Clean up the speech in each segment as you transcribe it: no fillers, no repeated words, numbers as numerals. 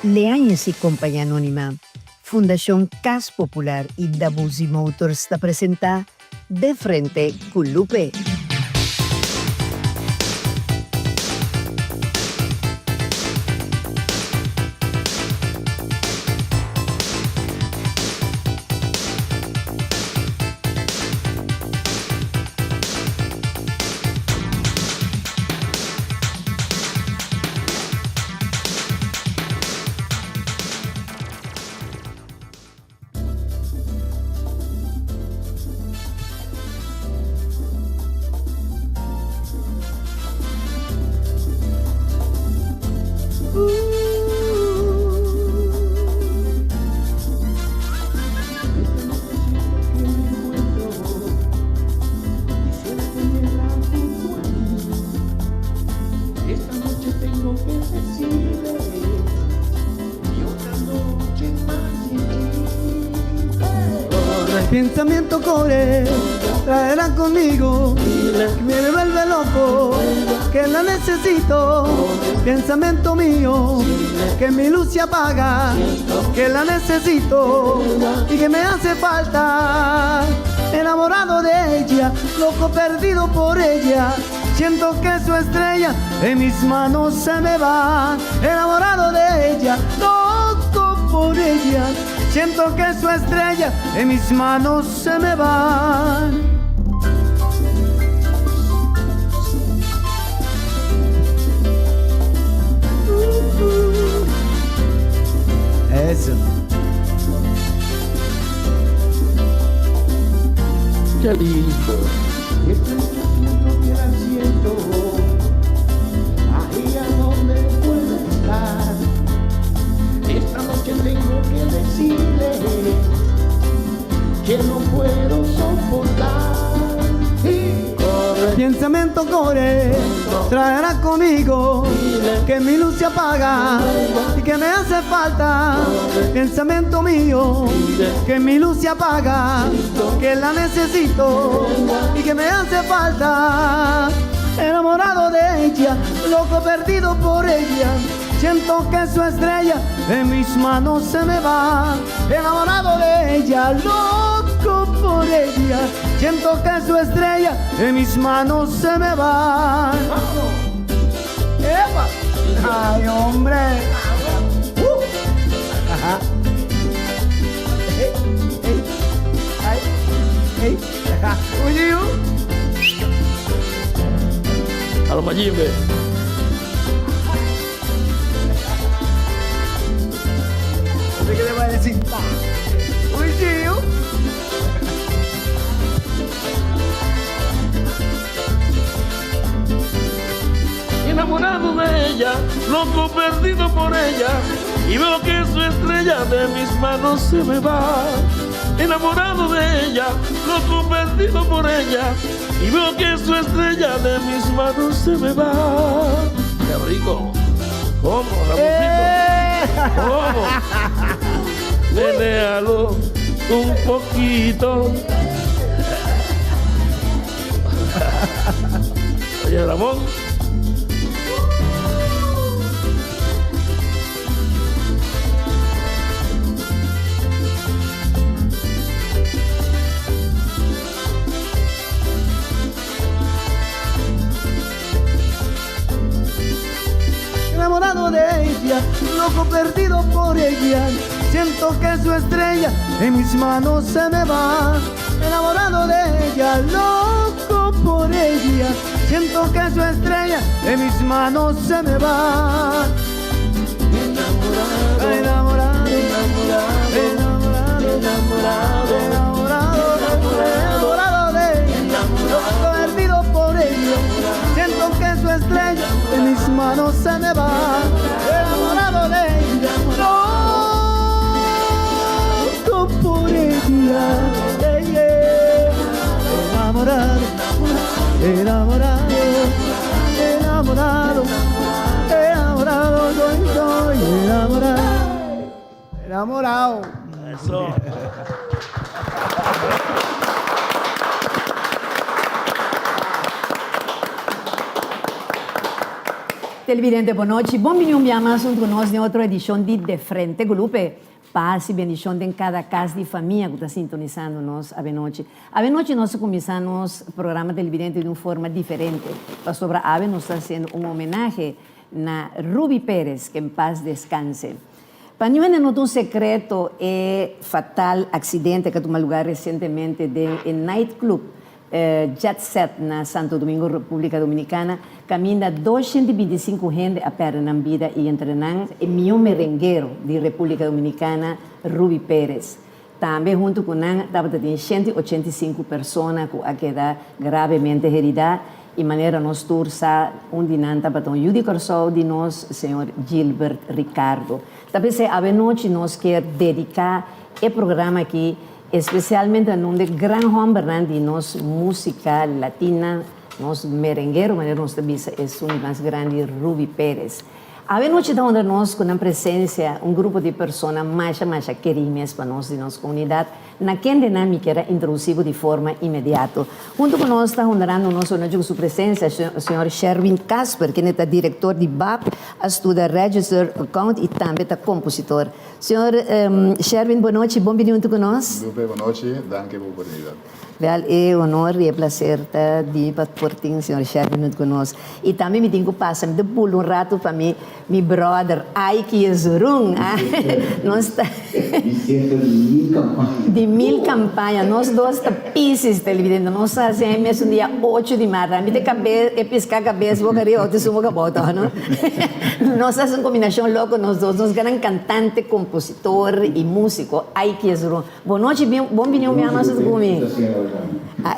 Leanhas y Compañía Anónima, Fundación Cas Popular y Dabusi Motors te presenta De Frente con Lupe. Pensamiento cobre, traerá conmigo, que me vuelve loco, que la necesito. Pensamiento mío, que mi luz se apaga, que la necesito y que me hace falta. Enamorado de ella, loco perdido por ella, siento que su estrella en mis manos se me va. Enamorado de ella, loco por ella, siento que su estrella en mis manos se me va. Eso. Qué lindo. Este siento que la siento, ahí a donde puede estar. Esta noche tengo que decirle que no puedo soportar. Pensamiento corre, traerá conmigo, que mi luz se apaga y que me hace falta. Pensamiento mío, que mi luz se apaga, que la necesito y que me hace falta. Enamorado de ella, loco perdido por ella, siento que su estrella en mis manos se me va. Enamorado de ella, loco por ella, siento que su estrella en mis manos se me va. ¡Epa! ¡Ay, hombre! Ajá. ¡Ey! Oye, A los Mayimbe. ¿qué le va a decir? Uy, tío. Enamorado de ella, loco perdido por ella, y veo que su estrella de mis manos se me va. Enamorado de ella, loco perdido por ella, y veo que su estrella de mis manos se me va. Qué rico. ¿Cómo, Ramoncito? ¿Cómo? Menéalo un poquito. Oye, Ramón. Enamorado de ella, loco perdido por ella, siento que su estrella en mis manos se me va. Enamorado de ella, loco por ella, siento que su estrella en mis manos se me va. Enamorado, enamorado, enamorado, enamorado, enamorado, enamorado de ella, loco perdido por ella, siento que su estrella en mis manos se me va. Enamorado de ella, loco por ella, enamorado, enamorado, enamorado, enamorado, soy enamorado, enamorado. Eso. Televidente, boa noite. Bom dia, mais conosco em outra edição de Frente Grupo. Paz e bendição em cada casa de família que está sintonizando nós a noite. A noite nós começamos o programa Televidente de uma forma diferente. Pastor Ave nos está fazendo uma homenagem a Ruby Pérez, que em paz descanse. Para mim, não é um secreto, é fatal acidente que tomou lugar recentemente em nightclub Jet Set na Santo Domingo, República Dominicana. Caminha 225 gente a perder na vida e entrenando o meu merengueiro de República Dominicana, Ruby Pérez. Também, junto com ele, estava 185 pessoas que quedaram gravemente heridas. E maneira nós tursa dinanta para o Yudi Corsol de nós, senhor Gilbert Ricardo. Talvez a noite nós quer dedicar o programa aqui, especialmente a um grande homem de nós música latina, nós merengueiro, maneira nós também é um mais grande, Ruby Pérez. A noite da onde nós com a presença grupo de pessoas mais queridas para nós de nossa comunidade, naquela dinâmica era introduzido de forma imediata. Junto com nós está honorando nosso com sua presença o senhor Sherwin Casper, que é diretor de BAP, estuda Register Account e também é compositor. Senhor Sherwin, boa noite, bom dia junto com nós. Boa noite, danke pela oportunidade. É honor e prazer de partir, senhor Sherwin, junto com nós. E também me tenho que passar, me pulo rato para mim, meu brother, Aiki Zurung. Nós está de 1000 campanhas, nós dois está pisos televidente, nós fazemos um dia 8 de março, me tem cabeça, piscar a cabeça, vou querer outro sumo que bota, não? Nós fazemos uma combinação louca, nós dois, nós grandes cantante, compositor e músico, Aiki Zurung. Boa noite, bom dia, minha nossa comigo.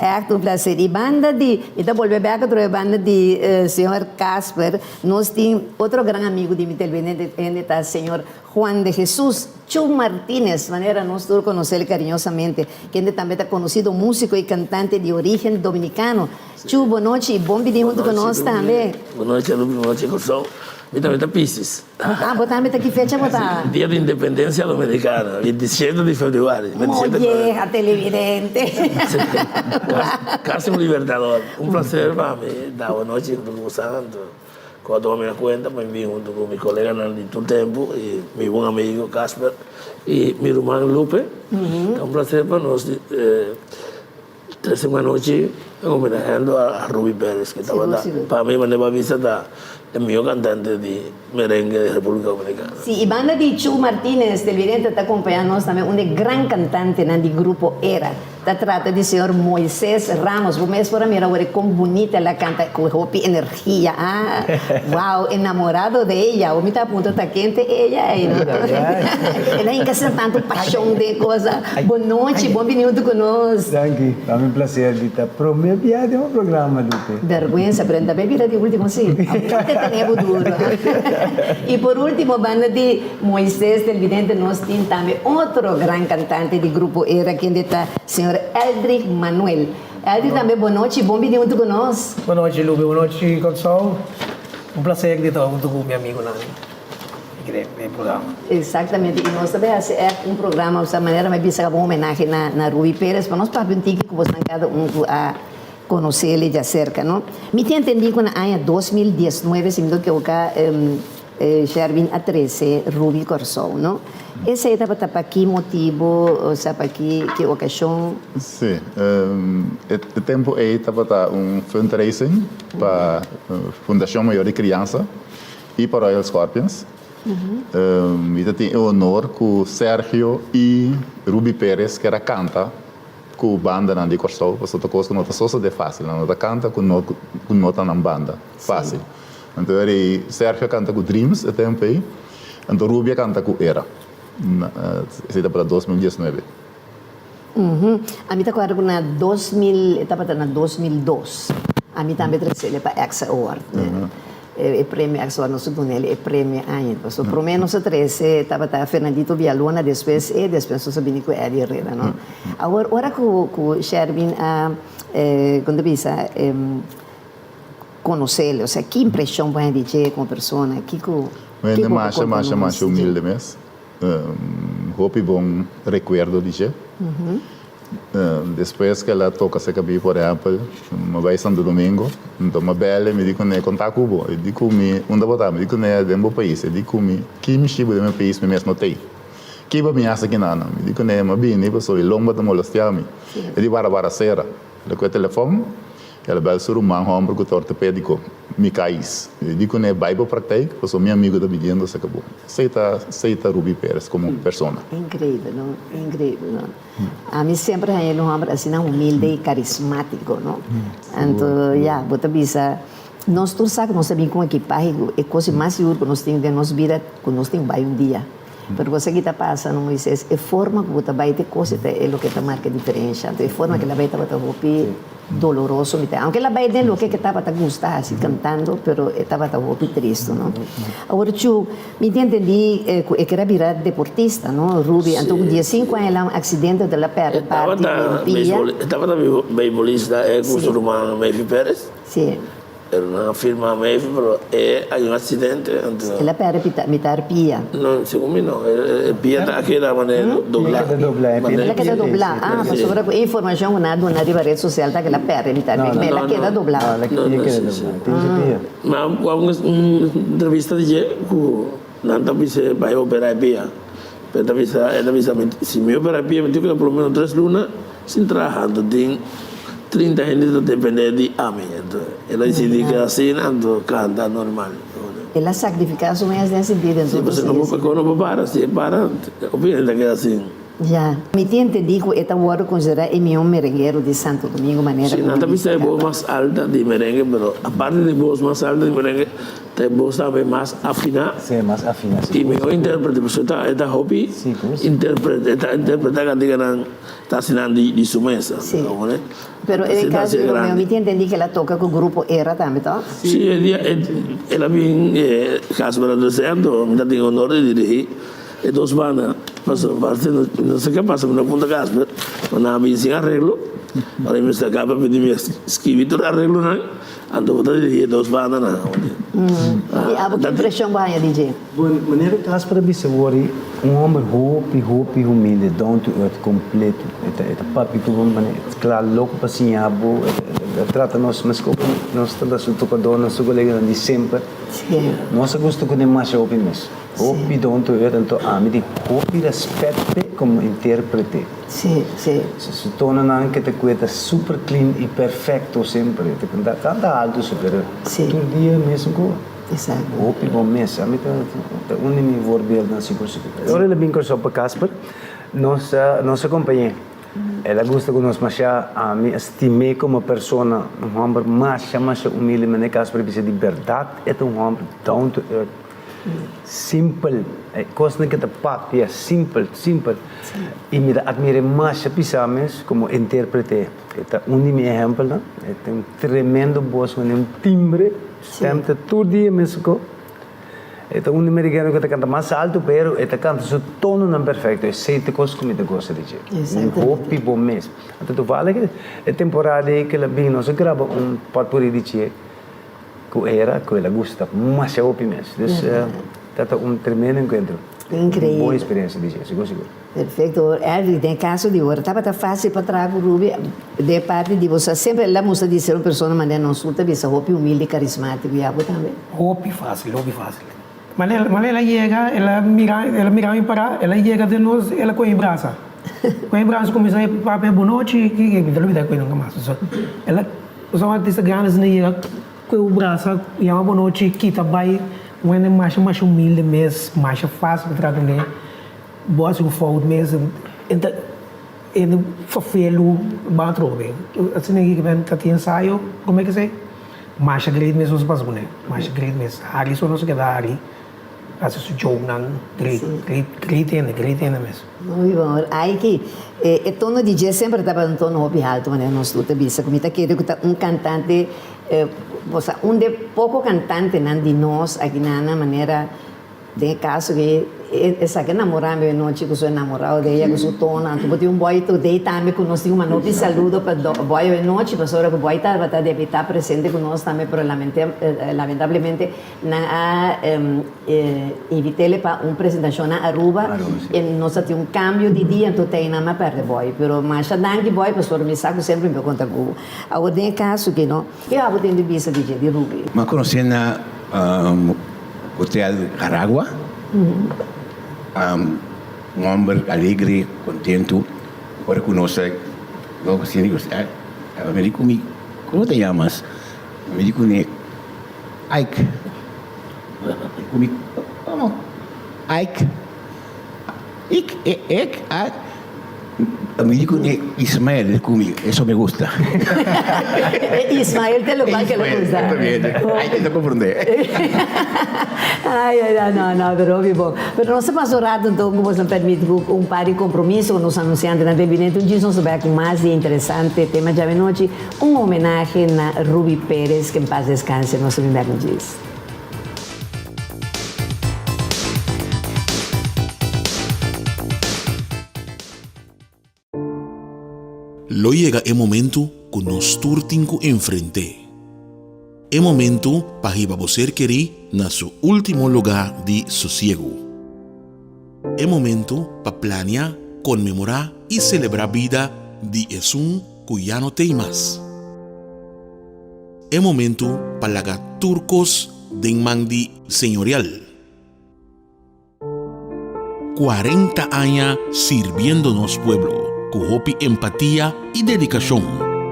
É um prazer. E banda de, então volver back a banda de senhor Casper, nós temos outro grande amigo de televidente, o senhor Juan de Jesus Chu Martínez, maneira nós todos conhecemos carinhosamente, que ele também está conhecido músico e cantante de origem dominicano. Chu, boa noite e bom vir junto conosco também. Boa noite, Lupe, boa noite, Corsol. E também está Pisces. Botar também aqui fecha, botar. Dia de Independência Dominicana, 27 de fevereiro. Mulher, a televidente. Casi um libertador. Um prazer para mim, dar boa noite junto com o Santo. Quando eu me conta, me vim junto com meu colega de todo tempo, e meu bom amigo Casper, e meu irmão Lupe. É um prazer para nós. Trazer uma noite homenageando a Ruby Pérez, que estava lá. Para mim, me leva a visitar. É o meu cantante de merengue da República Dominicana. Sim, e banda de Chu Martínez, televidente, está acompanhando nós também, grande cantante do grupo Era. Trata de senhor Moisés Ramos. O mês para mim, agora, como bonita ela canta, com energia. Uau, enamorado de ela. O meu está a ponto, está quente, ela aí, não? Ela encaixa tanto paixão de coisa. Boa noite, bom minuto conosco. Danke, é um prazer de estar para o meu dia de um programa, Lupe. Vergonha, aprenda bem, vira de último, sim. Tenemos duro. E por último, banda de Moisés, televidente, nós temos também outro grande cantante do grupo Era, que está senhor Eldrick Manuel. Eldrick também, boa noite, bom vir junto conosco. Boa noite, Lupe, boa noite, Corsol. Um prazer de estar junto com meu amigo no programa. Exatamente, e nós também é um programa, dessa maneira, mas bisa uma homenagem na Ruby Pérez, para nós, para o que você cada a conhecer ele de cerca, não? Me tem entendido que no ano 2019, se me do que o Sherwin a 13, Ruby Corsol, não? Esse era para que motivo, ou para que ocasião? Sim, o tempo aí estava um fundraising para a Fundação Maior de Criança e para Royal Scorpions. E tem o honor com Sérgio e Ruby Pérez, que era canta, com a banda de Corsol, você está coisa que não está só de fácil, não está canta com nota na banda, fácil. Então, Sérgio canta com Dreams, o tempo aí, então Ruby canta com Era. Isso é para 2019. A mim está claro que na 2000, estava na 2002. A mim também trouxe para X Award. O prêmio X Award, nosso túnel, é prêmio ainda. So, por menos 13, estava Fernandito Villalona, depois nós sabíamos que era Herrera, não? Agora que o Sherwin, quando pensa, conhecê-lo, ou seja, que impressão vai dizer com a pessoa? Ele mais humilde mesmo. Hope bom recuerdo de Depois que ela toca essa cabine, por exemplo, uma vez Santo Domingo, então uma bela me diz né contar com o eu digo me onde botar me diz né dentro do país eu digo me que me chibo do meu país me mesmo tem que vai me acha que não me diz né mas bem nem pessoa longa da molestia me eu digo para cera le com o telefone ela vai sur um homem que ortopédico me cais eu digo né vai para prática pessoa meu amigo da medindo se acabou aceita Ruby Pérez como pessoa Incrível, não? Incrível, não? A mim sempre é um homem assim, humilde e carismático, não? Então, já, bota bisa. Nós todos sabemos, nós sabemos como equipagem é coisa mais segura que nós temos de nossa vida, que nós temos um dia. Mas você que está passando, Moisés, é forma que você vai ter coisa, é o que está marca a diferença. Então, é forma que ela vai estar doloroso, aunque ela vai ter o que estava a gostar, assim, cantando, pero estava a triste, não? Agora, tio, me entendi que era virar deportista, não, Ruby? Então, dia 5 ela um acidente da perna, estava beisbolista, com o Romano Mayfi Pérez. Sim. Era una firma Mayfi, pero hay un accidente. La pera mitar pia. No, secondo me no. Pia da che era maneira doblar. La queda doblar. Ah, ma sopra informazione non arriva rede social da che la pera mitar pia. La queda doblar. Ma una entrevista dice che non bisa vai operare pia. Per bisa se mi opera pia, mi dico per lo meno 3 luna sin trabajando din 30 gente depende di AMI. Ela decide que assim, ando canta normal. Ela sacrifica mais nesse sentido. Sim, você não pode parar, se para, obviamente que é assim. Já. Me entendi que esta hora considera o meu merengueiro de Santo Domingo, maneira como... Sim, também tem voz mais alta de merengue, mas a parte de voz mais alta de merengue, tem voz também mais afinada. Sim, mais afinada. E meu intérprete, você está hobby, interpreta que diga está assinando de sua mesa. Sim. Pero em caso do meu, me entendi que ela toca com o grupo Era também, tá? Sim, ela vem caso para deserto, me dá o honor de dirigir. E 2 bandas, não sei o que passa, na Punta Casper, quando a minha sem arreglo, para mim está cá para pedir me escrever todo arreglo, não? Então vou dirigir 2 bandas, não. E a que impressão vai DJ? Maneira Casper bisawori, homem hopi humilde, down to earth completo. Eta papi tu maneira, claro, louco para sinhabo, trata nós, mas como nós estamos no tocador, nós colegas de sempre. Nós gostamos de mais hopi mesmo. Hopi down to earth, então a mim hopi respeite como intérprete. Sim. Se torna que te cuida super clean e perfeito sempre. Te canta alto super. Todo dia mesmo com. Exato. Hopi bom mesmo. A mim tá me voorbeeld na sigurso. Agora ele vem com sopa Casper. Nossa companhia. Ela gosta que nós mas a mim estimei como pessoa um homem mais humilde, mas Casper precisa de verdade. É homem down to earth. Simple, coisa que te papi é simple. E me admira mais a pisames como intérprete. Este único exemplo, né? Tem um tremendo voz, um timbre, sempre todo dia mesmo. Este único americano que canta mais alto, pero este canta seu tono não perfeito. É sete coisas como te gosta de dizer. Um hopi bom mesmo. Então tu fala que é temporada que ela vem, nós grava potpourri de dizer. Que era, que ela gosta, mas é hopi mesmo. Então, tremendo encontro. Incrível. Boa experiência, DJ, seguro. Perfeito. Em caso de agora, estava fácil para trazer o Ruby, de parte de você, sempre ela mostra de ser uma pessoa, mas não surta, de ser hopi humilde, carismático, e algo também. Hopi fácil. Mas ela chega, ela mira em parar, ela chega de nós, ela com o braço. Com o braço começa a papel boa noite, que ela me dá coisa nunca mais. Ela, os artistas grandes, né, com o braço, e uma boa noite, que também, quando é mais humilde mesmo, mais fácil para trazer, boa se fogo mesmo, então, ele fafelo, batro bem. Assim, que vem, tem ensaio, como é que sei? Mais grande mesmo os passos, né? Mais grande mesmo. Ali só não se queda ali. Assim, o jogo não, grande mesmo. Muito bom. Aí que, o tono de DJ sempre estava um tono hopi alto, né? Nós tudo bisa, como está querendo um cantante, um de pouco cantante, não de nós, aqui na maneira de caso que essa que namorando eu não chico sou namorado de ella que sou tona tu botou boy tu dei também que nós tínhamos um saludo para boy eu não chico só que boy tá deve estar presente com nós também pero lamentavelmente na evitei para uma apresentação na Aruba e nós temos cambio de dia então tem na perde boy pero mas danke boy pastor me saco sempre me conta com agora de caso que não eu abo tendo visa de Ruby mas conheci na Hotel Aragua. Um homem alegre, contento, por conocer. Luego se digo, me dijo, ¿cómo te llamas? Me dijo, Ike. ¿Cómo? Ike. Ike. Me dijo, Ismael, eso me gusta. Ismael te lo va que le gusta. Hay que te comprender. Ai, não, pero vivo. Pero não se passou rato, então, como você permite, par de compromisso com os anunciantes na televidente. Dia nós vai com mais de interessante tema de noite, homenagem na Ruby Pérez, que em paz descanse, nosso primeiro dia. Lo llega el momento que nos turtinco enfrente. El momento para que você querer na su último lugar de sosiego. El momento para planear, conmemorar y celebrar vida de Jesús que ya no tem más. El momento para lagar turcos de mandi señorial. 40 años sirviéndonos pueblo. Con hopi empatía y dedicación,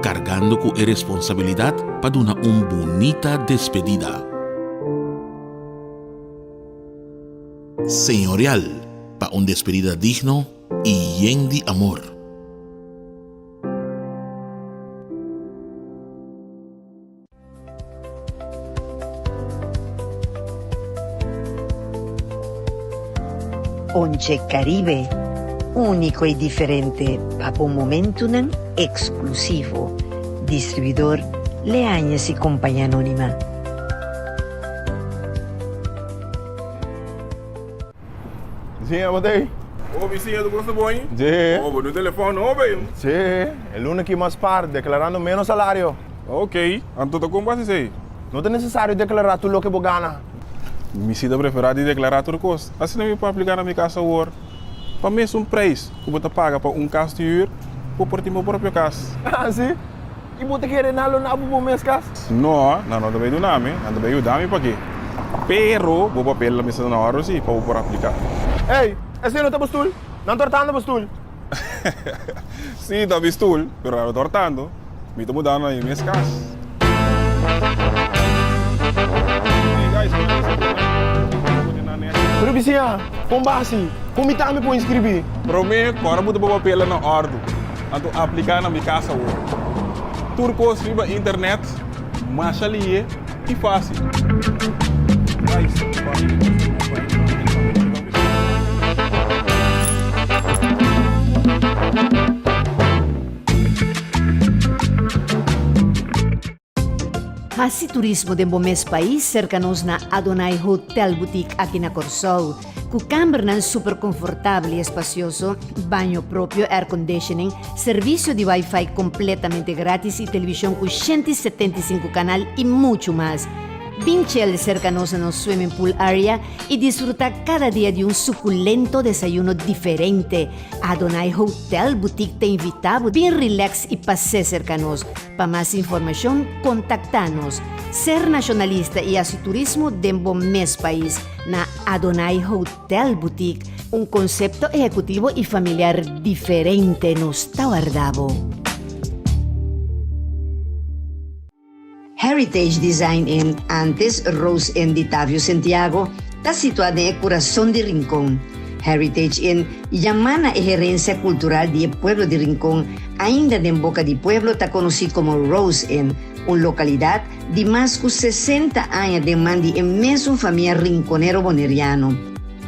cargando con responsabilidad para una bonita despedida. Señorial, para una despedida digno y llena de amor. Once Caribe. Único y diferente, para un momento exclusivo. Distribuidor Leañas y Compañía Anónima. Sí, abotei. Ô, vizinha, tu gosta bom, hein? Sí. Ô, no telefone, ô, bem. Sí, el lunes que más par, declarando menos salario. Ok, então como vai ser? No es necesario declarar tu lo que vos gana. Me sinto preferado de declarar tudo coisa. Assim não me pode aplicar na minha casa agora. Para mim é preço que você paga para casa de huur, para por ti meu próprio casa. Ah, sim? E você quer nalo na para minha casa? Não também do nome, não também o nome para quê? Pero, vou papel na mesa na hora sim, para por aplicar. Ei, esse não tá postul? Não tortando postul? Sim, tá postul, pero não tortando. Me tô mudando na minha casa. Pero vizinha, com base, como está me para inscrever? Para mim, agora vou botar papel na ordem. Então, aplicar na minha casa hoje. Turcos, viva internet, mais ali e fácil. Hasi turismo de Bomés país, cercanos na Adonai Hotel Boutique aqui na Corsol, com câmara super confortável e espacioso, banho próprio, air conditioning, serviço de Wi-Fi completamente grátis e televisão com 175 canal e muito mais. Vinchel cercanos no swimming pool area y disfruta cada día de un suculento desayuno diferente. Adonai Hotel Boutique te invitamos bien relax y pase cercanos. Para más información, contactanos. Ser nacionalista y así turismo de mes país na Adonai Hotel Boutique. Un concepto ejecutivo y familiar diferente nos está guardado. Heritage Design Inn, antes Rose Inn de Tavio Santiago, está situada en el corazón de Rincón. Heritage Inn llama a gerencia cultural del pueblo de Rincón, ainda en boca de pueblo, está conocido como Rose Inn, una localidad de más de 60 años de mandi en mesmo familia rinconero boneriano.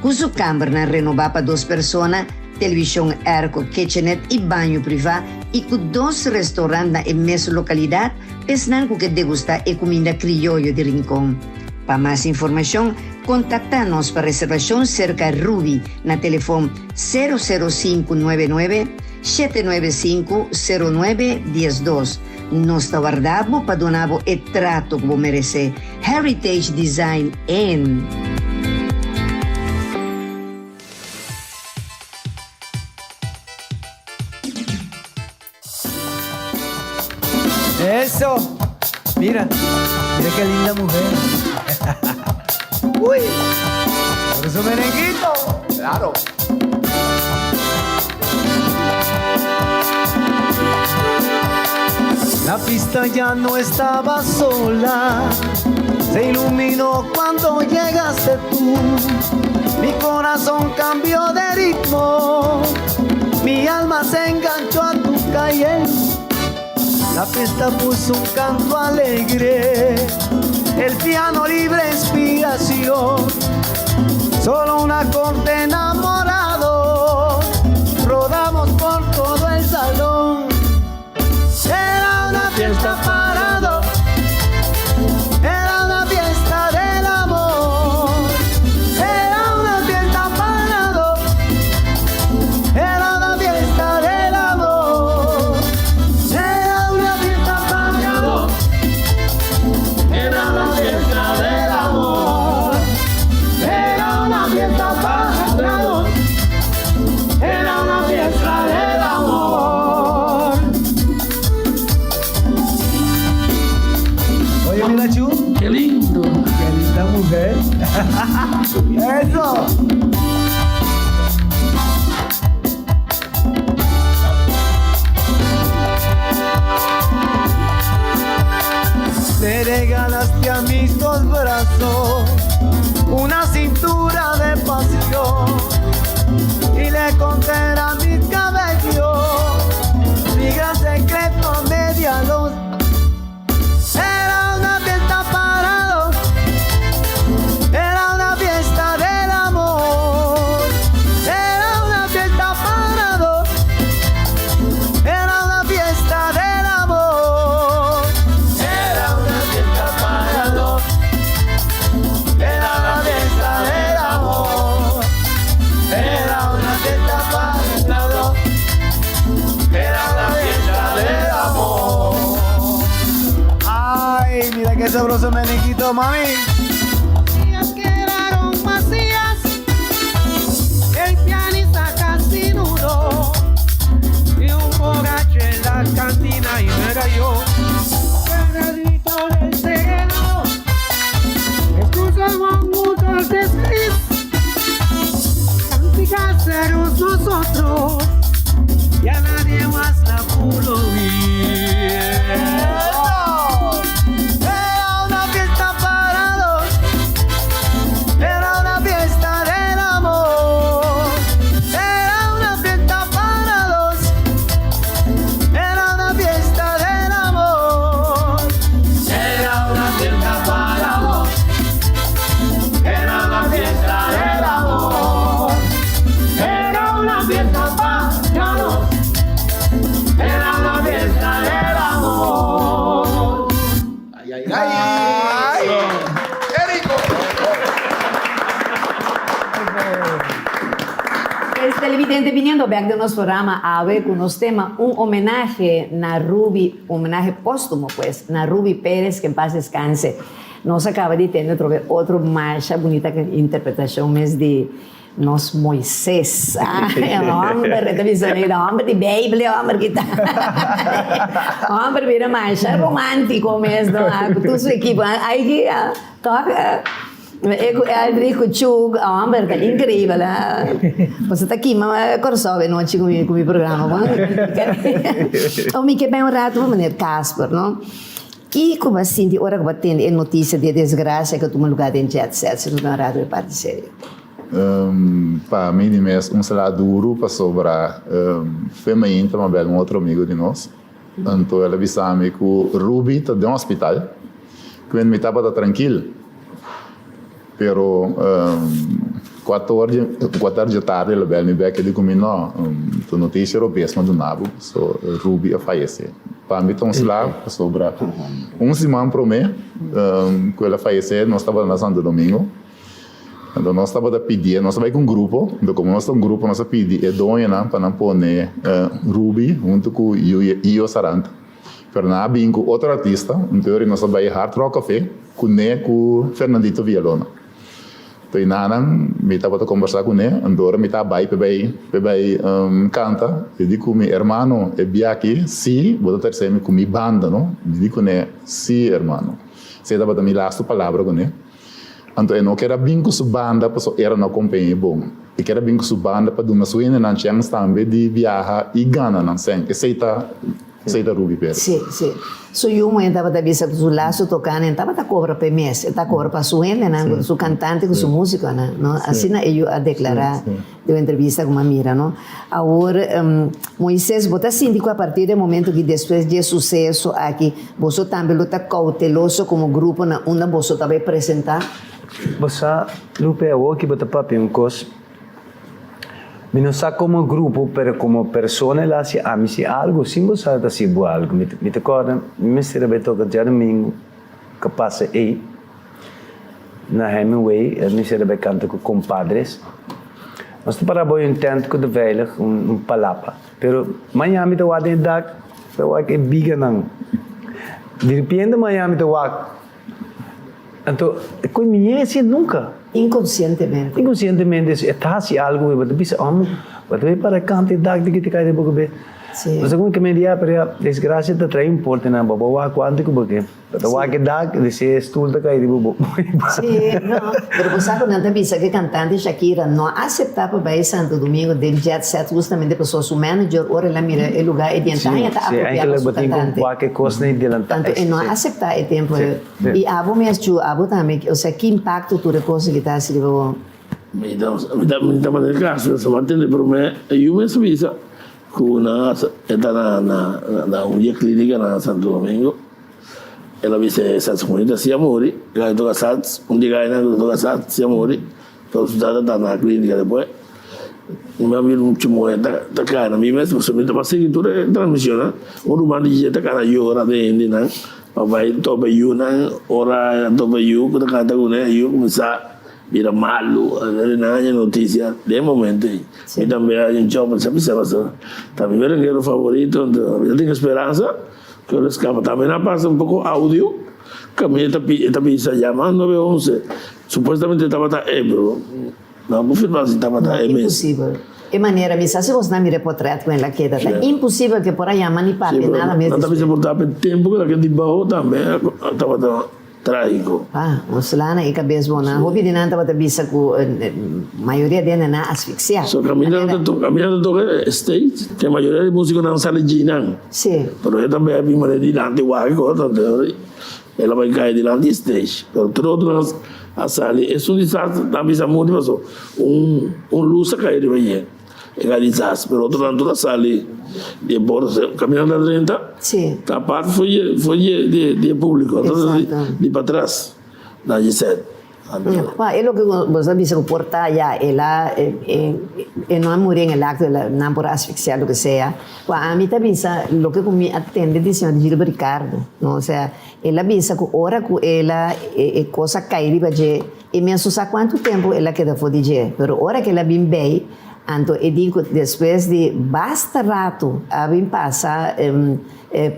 Con su cámara renovada para 2 personas, televisión airco, kitchenette y baño privado, y con 2 restaurantes en mesma localidad, pensando que degusta e comida criollo de Rincón. Para más información, Contacta-nos para reservação cerca Ruby na telefone 00599 795 0912. Nós te aguardamos para donar o trato que você merece. Heritage Design N. Eso. Mira qué linda mujer. Uy, por eso merenguito. Claro. La pista ya no estaba sola, se iluminó cuando llegaste tú. Mi corazón cambió de ritmo, mi alma se enganchó a tu calle. La pista puso un canto alegre, el piano libre inspiración. Solo un acorde enamorado, rodamos por todo el salón. Era una fiesta parado, era una fiesta del amor. Era una fiesta parado, era una fiesta del amor. Era una fiesta parado, era una fiesta del amor. Era una fiesta parado, era una fiesta del amor. Oye, mira, Chu. Qué lindo. Qué linda mujer. Eso. Le regalaste a mis dos brazos una cintura de pasión y le conté a mis cabellos mi gran secreto a media luz. Era una fiesta parado, era una fiesta del amor. Era una fiesta parado, era una fiesta del amor. Era una fiesta parado, era una fiesta del amor. Era una fiesta parado, era una fiesta del amor. Ay, mira qué sabroso merenguito, mami. Días quedaron vacías, el pianista casi nudo y un borracho en la cantina y no era yo. Cargadito del cielo, escuchamos muchos desliz, canticaseros nosotros, ya nadie más la pudo oír. Era una fiesta parado, era una fiesta del amor. Era una fiesta parados, era una fiesta del amor. Era una fiesta parados, era una fiesta del amor. Era una fiesta parados, era una fiesta del amor. Ay, ay, ay. Es televidente viniendo back de nuestro programa a ver con los temas un homenaje a Ruby, homenaje póstumo pues, a Ruby Pérez, que en paz descanse. Nos acaba de tener otro marcha bonita que interpretación es de nos Moisés. Hombre, televisão, hombre de Bíblia, hombre que está. Hombre, vira marcha romântico mesmo. Tu sua equipe, aí toca. Enrico Chug, hombre, tá incrível. Você está aqui, mas corso a noite com o meu programa. Eu me quedei um rato, vamos ver Casper, não? E como assim, de hora que batendo é notícia de desgraça que tu me lugar em jet set, se tu não rato de parte séria. Para mim, um salário duro para sobrar. Feminino, também um outro amigo de nós. Então, ela avisou-me que o Ruby está dentro do hospital. Que ele me estava tranquilo. Pero 4 horas de tarde, ela veio me ver que ele comigo, não, a notícia era o mesmo do Nabo, so Ruby a falecer. Para mim, então, lá, para sobrar. Semana para mim, que ela falecer, nós estávamos na Santo Domingo. Então nós estamos pedindo, nós estamos com um grupo, então como nós estamos um grupo, nós pedimos é dona para não pôr Ruby junto com Io Saranta. Para não com outro artista, então nós vamos Hard Rock Café com Fernandito Villalona. Então nanan me estava conversar com ele, andora me estava para canta, eu digo meu irmão é bem aqui, sim, vou ter sempre com minha banda, não? Eu digo né, sim, irmão. Você estava também lá a palavra com ele. Então eu não quero bem com sua banda, porque era uma companhia bom. Eu quero bem com sua banda para dar uma suína na chance também de viajar e ganhar na cena. Aceita Ruby Pérez. Sim, sim. So eu estava da vista do laço tocando, estava da cobra para mês, está cobra para sua né, su cantante com sua música, né, não? Assim eu a declarar de uma entrevista com a Mira, não? Agora Moisés, você sente a partir do momento que depois de sucesso aqui, você também está cauteloso como grupo na onde você vai apresentar? Você, Lupe, eu que botar papi um coisa. Não só como grupo, mas como persona, lá se a mim se algo, sim você está se boa algo. Me te acorda, me se rebe toca dia domingo, que passa aí na Hemingway, me se rebe canta com compadres. Nós te para boi intento com de veilig, palapa. Pero amanhã me te wá de dag, eu acho que é biga não. De repente amanhã me te wá. Então, conhece nunca. Inconscientemente. Inconscientemente, está assim algo, você pensa, você vai para cantar e dar de que te cai de boca bem. Sim. Você como que me dia para desgraça te traz importa na boba, o quanto porque, o que dá de ser estudo te cai de boca. Sim, não. Mas você quando não pensa que cantante Shakira não aceitava para ir Santo Domingo del jet set justamente para sua manager, ora ela mira o lugar e diante está apropriado para cantante. Qualquer coisa nem dilantar. Tanto não aceitar o tempo e abo mesmo abo também, ou seja, que impacto tu recosa que está assim bom. Me dá nel caso, insomma, attende per me, io mi sono vista con una, da una clinica a Santo Domingo, e la vista è stata comunità sia mori, che ha detto che un di che ha detto che sia mori, sono stata da una clinica poi, mi ha visto un cimo da cara, mi ha messo solamente per seguire trasmissione, un rumano di da cara io ora dentro, ma vai dopo io, ora dopo io, che canta con io, come sa, mira malu, ada notícia de momento. E também a gente já sabe se você também era meu favorito, então eu tenho esperança que eu escapa. Também na passa pouco áudio, que a minha também se chama 911. Supostamente estava da Ebro, não confirmar se estava da MS. Impossível. De maneira, me se você não mira portrait com ela queda, é impossível que por aí a mani parte nada mesmo. Não também se portava tempo que aquele baú também estava trágico. Os lá na cabeça bona, hobby de nada para bisa com maioria dele na asfixia. So caminhando todo stage, que a maioria de músicos não sabe de não. Sim. Pero eu também vi uma de lá de Wago, ela vai cair de lá de stage. Pero todo a sala, é um desastre, na bisa muito passou. Luz a cair de manhã. É desastre, pero outro lado da sala de bordo, caminhando a 30. Sim. A parte foi de público, de para trás, na G7. É o que você disse, o portar já, ela não morrer em acto, ela não por asfixiar, o que seja. A mim também pensa, o que me atende de senhor Gilberto Ricardo, não, ou seja, ela pensa que hora que ela é coisa cair, e mesmo sabe quanto tempo ela queda for DJ, mas hora que ela vem bem, então eu digo, depois de basta rato, a vem passar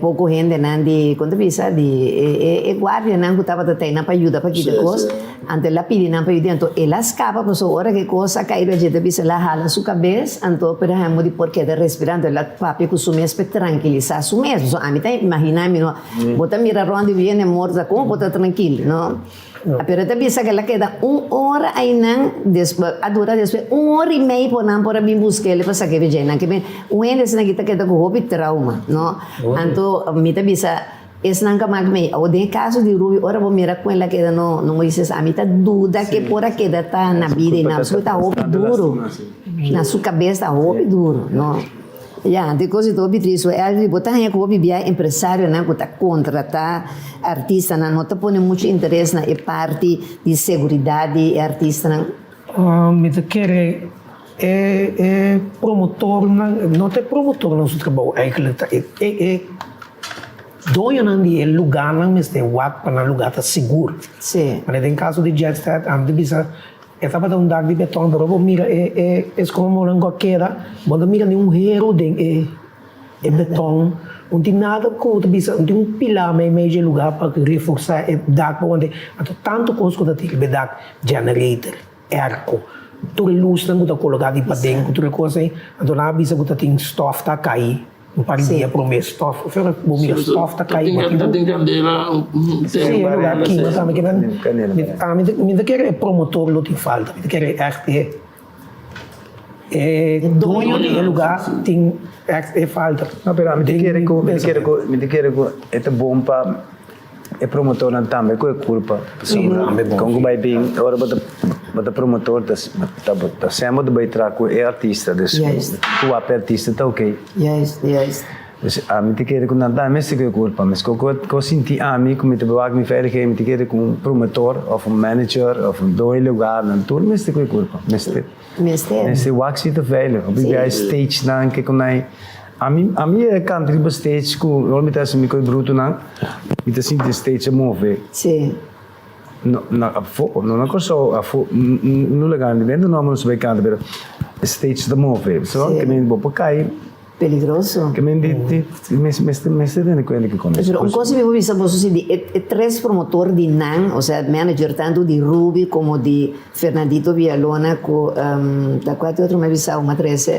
pouco gente não de quando visa de guarda não que estava tendo para ajudar para que coisa então ela pede não para ajudar então ela escapa por sua hora que coisa cair a gente visa ela jala sua cabeça então por exemplo de porque de respirando ela papi consumir para tranquilizar su mesmo a mim tá imaginando não bota mirar onde viene morta como bota tranquilo não pero te pensa que ela queda hora aí não después a dura después hora e meia por não para vir buscar ele para saber bem não que bem eles não que queda com hobby trauma não então me te pensa esse não camag me o de caso de Ruby ora vou mirar com ela queda não dices a mim tá dúvida que por aqui tá na vida e na sua tá hobby duro na sua cabeça hobby duro não ja, de coisa do Beatriz, ele botar aí com o bibia empresário, né, que tá contratar artista, não tá pondo muito interesse na parte de segurança e artista, não. Me quer promotor, não tem promotor no seu trabalho, é dono não de lugar não, mas tem lugar para lugar tá seguro. Sim. Mas em caso de Jetset, a gente bisa Estava de dak di beton, pero mira, es como uma queda, mas mira nenhum hero de beton, não tem nada com outra bisa, não tem pilar meio de lugar para reforçar o dak, onde tanto coisa que tem dak generator, arco, tudo luz não está colocado para dentro, tudo coisa, então na bisa que tem stof tá cair. Um par de dias por mês, stof, foi bom, mira, stof tá cair. Tem candela, sim, é lugar aqui, mas também que me quer é promotor, não tem falta, me quer é dono do lugar, tem falta. Não, pero me quer é bom para é promotor não também, qual é a culpa? Como vai bem, agora bota promotor, tá sempre de baitar com é artista, o artista tá ok. Yes. Dus me quer com não também se que é culpa, mas co sinti mim como te bewaak me veiligheid, me quer com um promotor of um manager of um dono lugar, não tudo me se que é culpa, me waxi te veilig, op die stage dan que com aí a mim é country ba stage com eu me tá assim me coi bruto não me tá assim de stage a mover sim não coisa não legal de vendo não nos vai cantar pero stage da mover só que me vou para cair peligroso que me tem coisa que começa pero coisa me vou pensar você de três promotor de Nan ou seja manager tanto de Ruby como de Fernandito Villalona com da quatro outro me visar uma três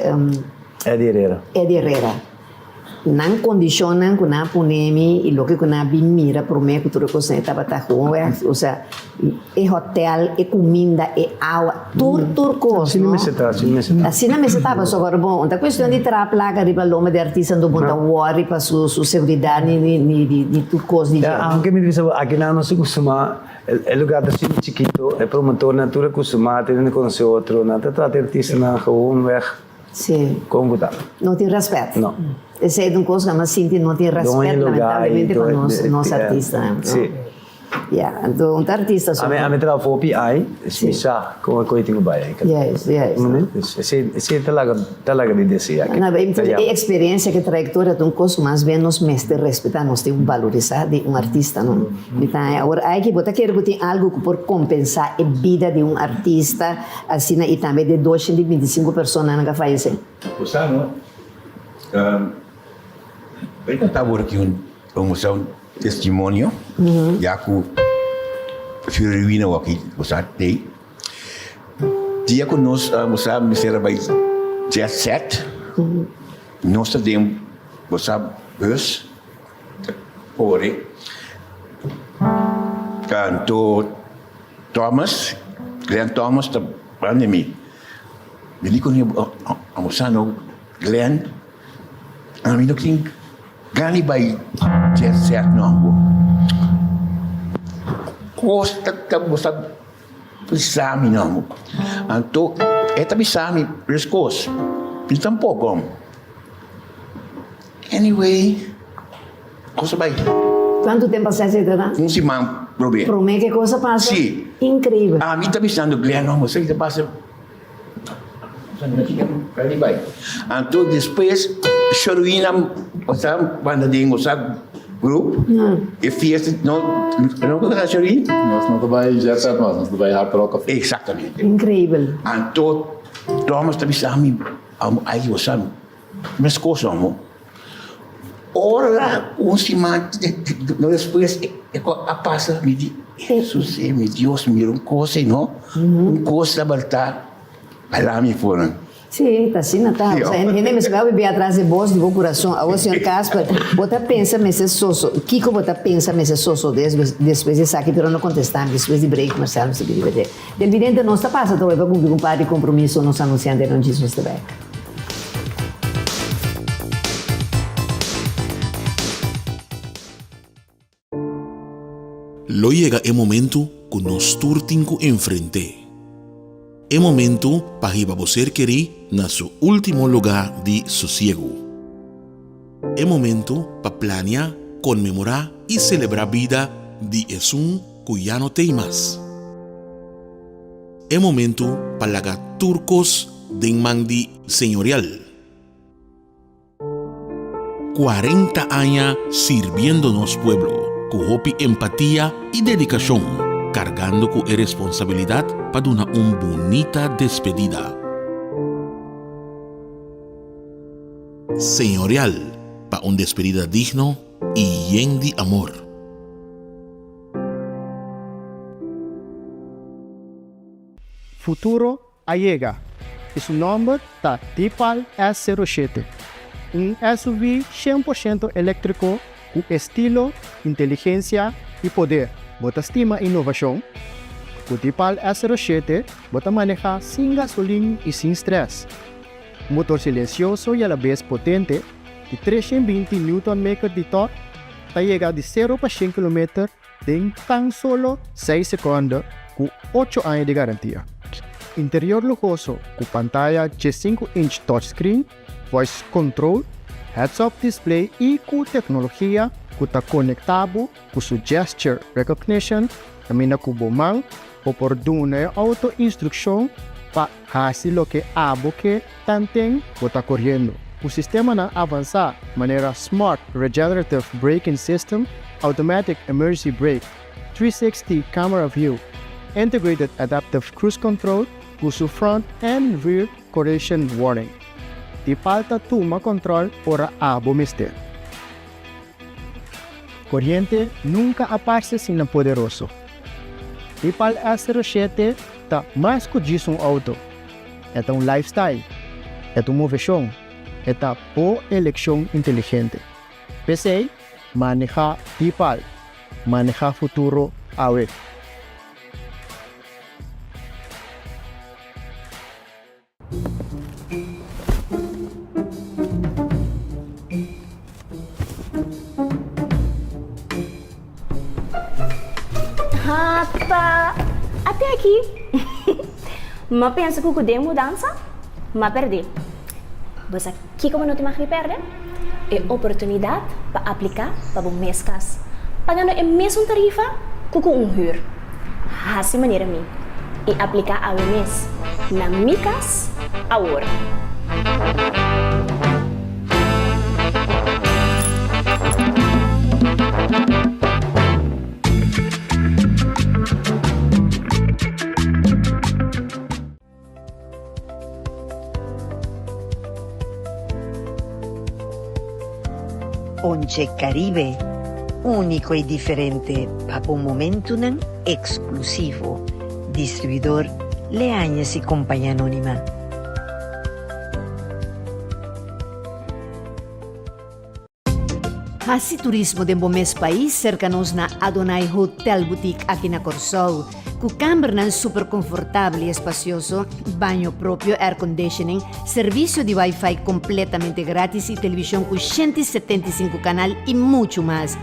Eddie Herrera. Não condicionam com a punemi e o que com a mira por meio que tudo que você estava tacando, ou seja, é hotel, é comida, é água, tudo coisa. Assim não me estava só agora bom. Então questão de tirar a placa de baloma de artista do bom worry para sua segurança ni tudo coisa de. Aunque me diz aqui não se costuma é lugar assim chiquito, é promotor natura costuma ter não conhecer outro, não trata artista na gewoon weg. Sim. Como tá? Não tem respeito. Não. Essa é uma coisa que nós sentimos, não tem respeito, lamentavelmente, com os artistas. Sim. Então, um artista só. A minha fopi ai, especial, como a coisa que vai. Yes. Esse talaga de dizer. A experiência que trajetória de coisa, mas bem nos mestres respeitar, nós temos que valorizar de artista, não? Então, agora aí que botar que tem algo por compensar a vida de artista, assim e também de 225 pessoas que fallecem. Usando, eu estava aqui testemunho, já que Fiorina aqui, você tem. Dia que nós usamos miséria by jet set, nós temos você bus, ore, canto Glenn Thomas da pandemia. Ele conhece almoçando Glenn, a mim não tem gani by jet set não. Costa que você pisami não. Então, esta pisami riscos. E tampouco. Anyway, coisa vai. Quanto tempo você está? Um semana, problema. Promete que coisa passa? Sim. Incrível. A mim está pensando, Glenn, não, você está passando. Então, depois, Choruína, você quando tem o grupo, e fiesta, não conhece Choruína? Nós não trabalhamos jet set, nós trabalhamos hard rock. Exatamente. Incrível. Então, Thomas está pensando, aí você, mas coisa, amor. Ora, semana, depois, a passa, me diz, Jesus, meu Deus, mira, coisa, não? Coisa da verdade. Lá me foram. Sim, está assim, Natal. Ele me vai beber atrás de voz, de bom coração. Agora, senhor Casper, você pensa, mas é soso. Kiko, você pensa, mas é soso. Depois de saque, pero não contestar. Depois de break comercial, não sei o que vai ter. Del vidente não está passando, então, para cumprir um par de compromisso, nos anunciantes não diz você vai. Lo llega el momento que nos turtinco enfrente. É momento para ir você querer na seu último lugar de sossego. É momento para planear, comemorar e celebrar a vida de Jesus que já não tem mais. É momento para lagar turcos de mandi señorial. 40 años sirviendo nos pueblo, con empatía y dedicación. cargando con responsabilidad para una bonita despedida. Señorial, para una despedida digno y lleno de amor. Futuro allega. E su nombre está Tipal S07. Un SUV 100% eléctrico con estilo, inteligencia y poder. Bota estima innovación. Con Tipal S07, bota maneja sin gasolina y sin estrés. Motor silencioso y a la vez potente, de 320 Nm de torque, llega de 0 a 100 km en tan solo 6 segundos con 8 años de garantía. Interior lujoso con pantalla de 5-inch touchscreen, voice control, heads-up display y con tecnología que está conectado con su gesture recognition, también con bomán o por una auto-instrucción para hacer lo que que tanten o está corriendo. Un sistema avanzado manera Smart Regenerative Braking System, Automatic Emergency Brake, 360 Camera View, Integrated Adaptive Cruise Control, con su Front and Rear Collision Warning. Te falta toma control para mister. Corriente nunca aparece sin el poderoso. Tipal S07 está mais que um auto. É um lifestyle, é uma moveção, é uma eleição inteligente. PC, manejar Tipal, manejar futuro ahora. Rapa, até aqui. Mas pensa que eu dei mudança, mas perdi. Mas aqui como não tem mais que perder, é oportunidade para aplicar para o mês cas. Pagando a mesma tarifa que com huur. Assim maneira mim. E aplicar ao mês na minha casa agora. Once Caribe, único y diferente, para un momento exclusivo. Distribuidor Leañas y Compañía Anónima. Hasi turismo de mes país cercanos na Adonai Hotel Boutique aqui na Corsol. Com câmara super confortável e espacioso, banho próprio, air conditioning, serviço de Wi-Fi completamente grátis e televisão com 175 canal e muito mais.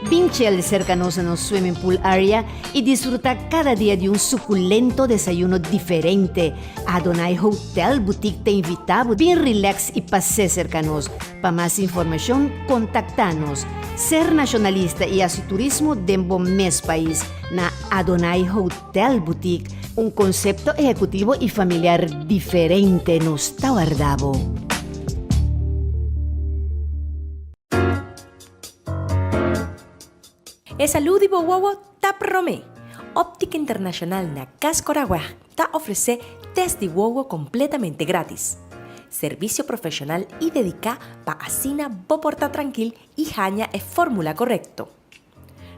Vinchel cercanos no swimming pool area e disfrutar cada dia de um suculento desayuno diferente. Adonai Hotel Boutique te invitamos, bem relax e passe cercanos. Para mais informação, contacta-nos. Ser nacionalista e assim turismo dentro mes país na Adonai Hotel Boutique, um conceito executivo e familiar diferente nos está guardado. E saúde e boa tá promê. Óptica Internacional na Cascoraguá tá oferecer test de boa completamente grátis. Servicio profesional y dedicado para asina bo portar tranquil y jaña e fórmula correcto.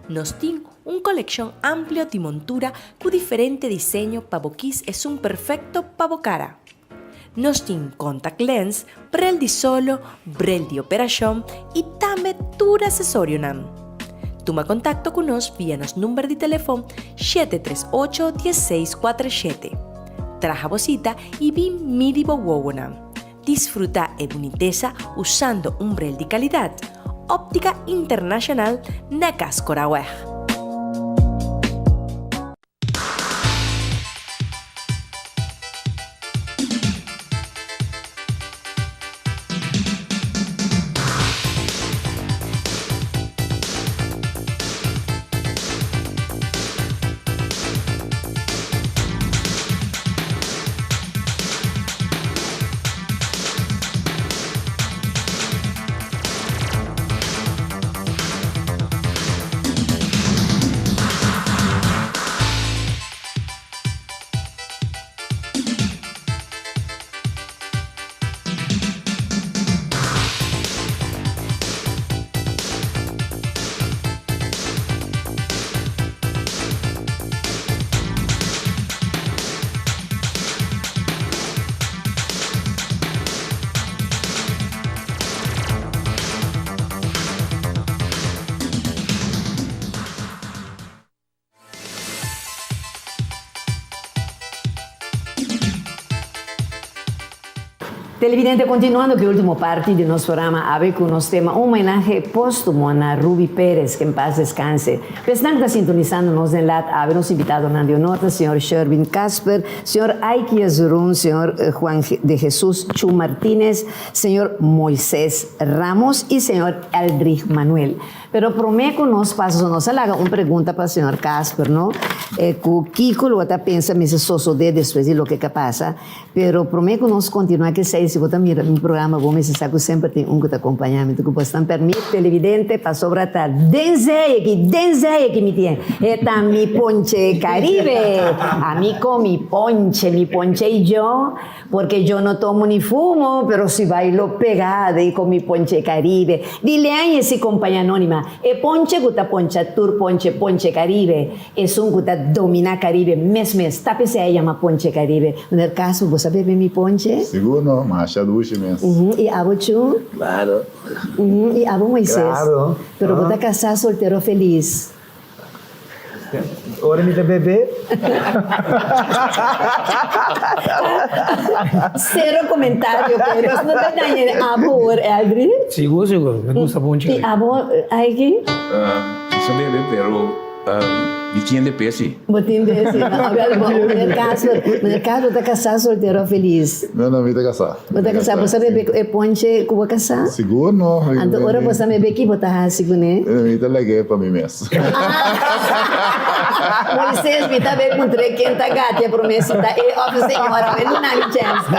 Nos tiene un colección amplio de montura con diferente diseño para boquis es un perfecto para bocara. Nos tiene contact lens, brel de solo, brel de operación y también tour accesorio nam. Toma contacto con nos vía nos número de teléfono 738-1647. Traja bocita y vi midi bowonam. Disfruta de boniteza usando un brel de calidad. Óptica Internacional na Cascoraguá. Televidente, continuando que último parte de nuestro programa, a ver con nos tema un homenaje póstumo a Ruby Pérez, que en paz descanse. Están está sintonizando-nos en la a ver nos invitado Nandio Nota, señor Sherwin Casper, señor Aiki Azurún, señor Juan de Jesús Chu Martínez, señor Moisés Ramos y señor Aldrich Manuel. Pero prometo nos pasa, nos haga una pregunta para el señor Casper, ¿no? Kiko lo está pensando, me dice soso de después de lo que pasa, pero prometo nos continuar que sei, se você mira no programa, vou me sabe que sempre tem que te acompanhamento, que você permite televidente para sobratar denzeia que me tem, é tá mi ponche Caribe, a mí con mi ponche y yo, porque yo no tomo ni fumo, pero si bailo pegada y con mi ponche Caribe, dile a esse companhia anônima, e ponche que tá poncha tour ponche Caribe, es un que tá domina Caribe, mes, tá se llama ponche Caribe, no caso, você bebe mi ponche? Seguro não, mas acha duche mesmo. E abo Chu? Claro. E abo Moisés? Claro. Pero você casar solteiro feliz? Ora me dá bebê? Cero comentario, pero no te dañe. Abo, Aldri? Seguro, me gusta ponche. E abo, Aiki? Isso bebê, pero biquinho de peixe. Botinho desse. No caso, você casar solteiro feliz? Não, me casar. Você casar, você bebe e ponche que você casar? Seguro não. Então, ora você bebe que você raça, né? Me dá legal para mim mesmo. Moisés, me tá bem com 300 gatos, a promessa da senhora, mas não há chance.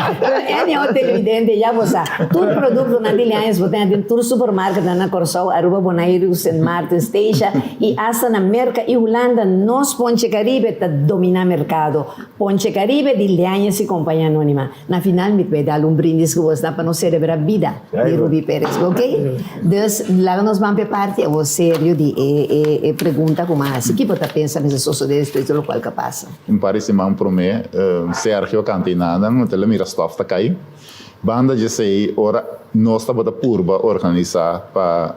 É o televidente, já você. Todo produto na Dilhães, você tem todo supermercado na Corsol, Aruba, Bonaire, St. Martin Station, e hasta na América e Holanda, nós Ponche Caribe está dominando o mercado. Ponche Caribe, Dilhães e Companhia Anônima. Na final, me vai dar brindis que você dá para não celebrar a vida de Ruby Pérez, ok? Então, lá nós vamos para parte, eu sério, de pergunta como assim, que você pensa nesse socio de después de lo cual que pasa? Me parece man para mim, Sergio Cantinada, no tele mira staff tá cai. Banda de sei ora nós tá bota purba organizar para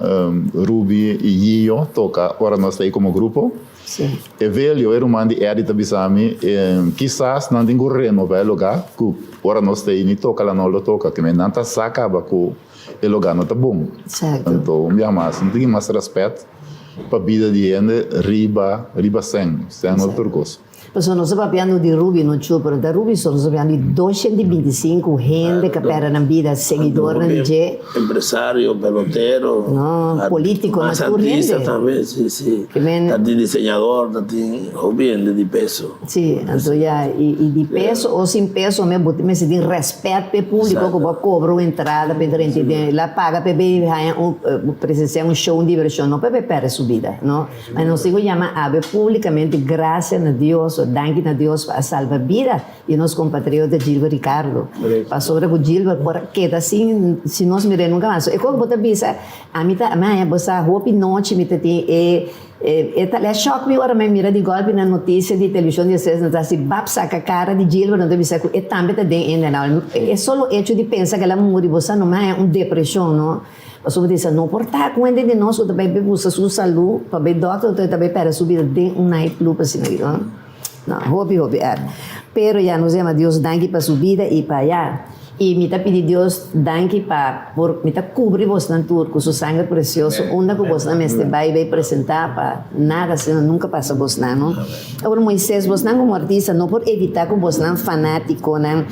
Ruby e Gio toca ora nós tá aí como grupo. Sim. E velho era um man de edita bisami, quizás não tem governo vai lugar, que ora nós tá aí ni toca lá não lo toca, que me não tá saca ba que o lugar não tá bom. Certo. Então, me mais, não tem mais respeito para a vida de gente riba sem outra coisa. Mas nós estamos falando de Ruby, não chupa, pero da Ruby nós estamos falando de 225 gente que pera na vida, seguidor de empresário, pelotero, político, mas artista também, sim. Tem desenhador, tem Ruby de peso. Sim, então já, e de peso ou sem peso, mas se tem respeito para o público, que vai cobrar entrada, para entrar lá paga para ver presenciar um show de diversão, não para perder sua vida, não? Mas nós temos que chamar publicamente, graças a Deus, danke a Deus para salvar a vida e nosso compatriota Gilbert Ricardo. Passou para o Gilbert, porque assim, se nós miramos nunca mais. E quando você pensa, a mim tá, mas você roupa noite, me tem é choque me ora me mira de golpe na notícia de televisão de vocês, não assim, bap saca a cara de Gilbert, não deve ser que também tá dentro ainda. É só o hecho de pensar que ela morre, você não é uma depressão, não? Você diz, não portar com ele de nós, você também busca sua saúde, para ver doutor, você também para subir de nightclub assim, não? Não, hobby, pero já nos ama Deus danke para sua vida e para allá. E me tá pedindo Deus danke para me tá cobrir você na tour com seu sangue precioso, onde que você me vai apresentar para nada, senão nunca passa você não. Agora Moisés, você não como artista, não por evitar que você não fanático, não,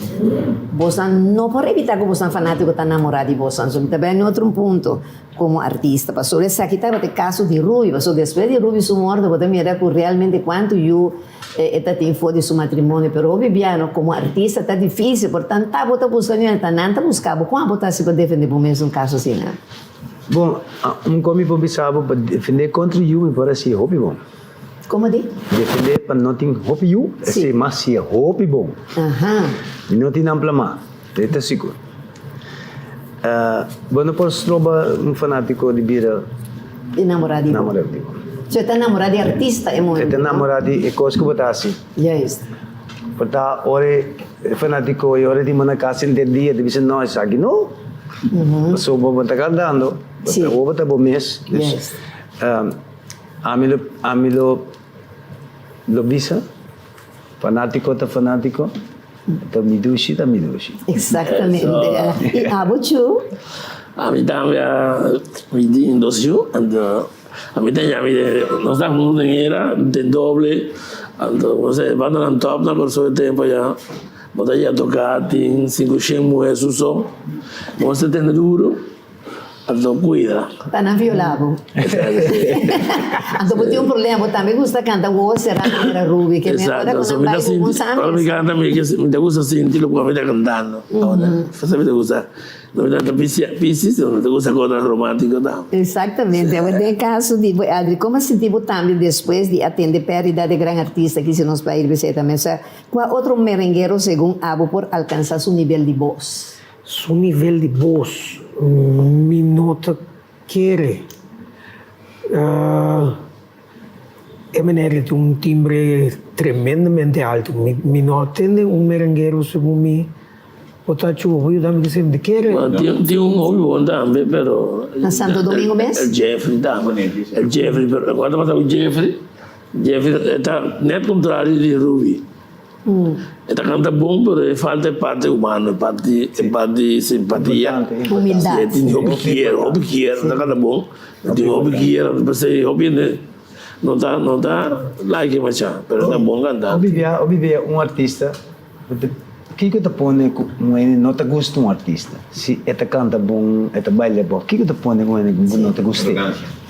você não por evitar que você não fanático tá namorado de você, então também em outro ponto como artista, para sobre essa aqui tá o caso de Ruby, para depois de Ruby sua morte, você mira que realmente quanto eu está tem fora de seu matrimônio, pero Bibiano como artista está difícil, portanto tá bota buscando, tá não tá buscando, como botar se para defender por mesmo caso assim, né? Bom, como eu pensava para defender contra o me parece hobby bom. Como de? Defender para não ter hobby o, é mais se hobby bom. Não tem ampla mais, está seguro. Bueno, posso trobar fanático de bira. De namorado. Você está namorado de artista, é muito. Está namorado de coisa que botar assim. Yes. Portanto, ora fanático e ora de uma casa entendia, de dizer não, isso aqui não. Só vou botar cantando, vou botar bom mês. Yes. Amilo lo visa, fanático tá fanático. Então, midushi, tá midushi. Exactamente. E Abu Chu? A mí también, mi indosio, a mí también, no está como dinero, de doble, no sé, van a top na corso de tempo ya, bota ya tocati, 500 mujeres uso, no se tiene duro, ando cuida. Para não violar. Então, eu tenho um problema, eu também gosto de cantar o será era Ruby, que me agora quando vai com os amigos. Me canta, me gusta sentirlo cuando me está cantando. Você me gusta, não me dá piscis, não me gusta coisa romântica não. Exatamente. Eu tenho caso de Adri, como sentiu também depois de atender pérdida de grande artista que se nos país você também, qual outro merengueiro segundo Abo por alcançar seu nível de voz? Su nível de voz, mi nota quiere. Eminem tem um timbre tremendamente alto. Mi nota tem merengueiro segundo mim. Botar chuva, eu também sempre quiere. Tem hobby bom também, pero... Na Santo Domingo mesmo? El Jeffrey também. El Jeffrey, pero quando passa o Jeffrey está net contrário de Ruby. Esta canta bom, pero falta parte humana, parte simpatia. Humildade. Tem hobby quiero, esta canta bom. Tem hobby quiero, pensei, hobby não tá like machado, pero tá bom cantar. Obvia artista, o que te põe com ele não te gosta artista? Se esta canta bom, esta baila bom, o que te põe com ele não te gosta?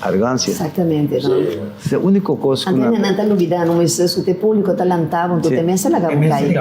Arrogância. Exatamente, não? É a única coisa que... Antes não está olvidando, mas se o público está lantado, tu também se laga um cai.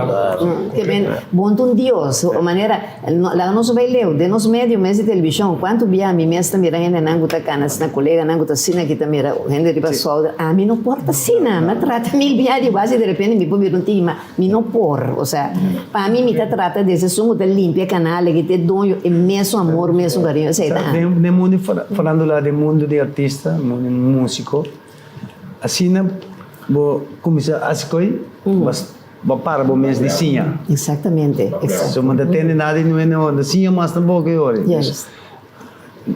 Que bem, bom um Deus, a maneira, lá nós baileu, de nos médios, mês de televisão, quanto via a mim mesmo também ainda não guta canas, na colega não guta sina que também era, gente de pessoal, a mim não porta sina, me trata mil via de base de repente me pode vir um time, me não por, ou seja, para mim me trata desse sumo de limpia canal, que te dono e mesmo amor, mesmo carinho, sei lá. De mundo falando lá do mundo de artista, músico, assim não vou começar a escolher, mas vou para o mês de sinha. Exatamente. Se não tem nada não é não, sinha mas também que olha. Yes.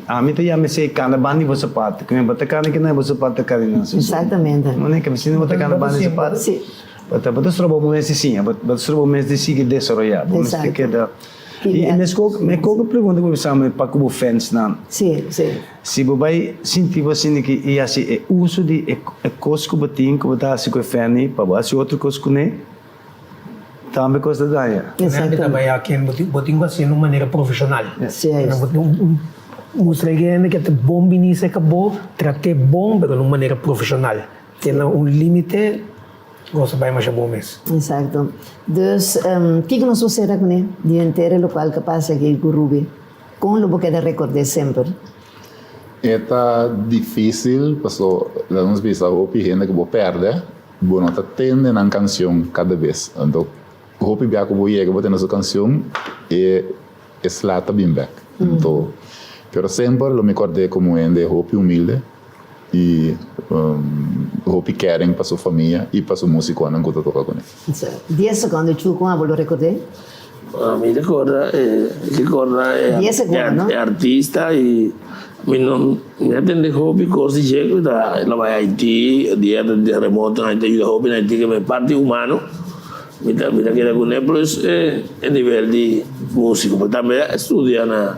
A mim também me sei cana bani você parte, que me bota cana que não é você parte carina. Exatamente. Não é que você não bota cana bani você parte. Sim. Mas trobo o mês de sinha, mas trobo o mês de sinha que desarrollar, o mês de que da. E me coloco pergunta que você para como fans não. Sim, sim. Se você vai sentir você que e assim é uso de coisa que você que você assim com fan para você outro coisa que né também coisa da área. Exato. Também aqui botinho assim de uma maneira profissional. Sim. Mostra que é bom vinir acabou tratar bom mas de uma maneira profissional. Tem limite. Você vai mais bom mesmo. Exato. Dus, o que nós vamos fazer com ele? De inteiro local que passa aqui com o Ruby. Como lo queda recordar sempre? É difícil, porque nós pensamos que gente que vou perder, vou não tendo uma canção cada vez. Então, o que eu vou chegar, vou ter essa canção e slata bem back. Então, pero sempre eu me acordei como um de hope humilde e hope caring para sua família e para sua música quando eu toco com ele. 10 segundos, tu como vou recordar? A mim recorda 10 segundos, não? É artista e não tem hobby coisa de jeito da ela vai a Haiti dia de remoto na Haiti ajuda hobby na Haiti que é parte humano me dá que com ele plus é nível de músico porque também estuda na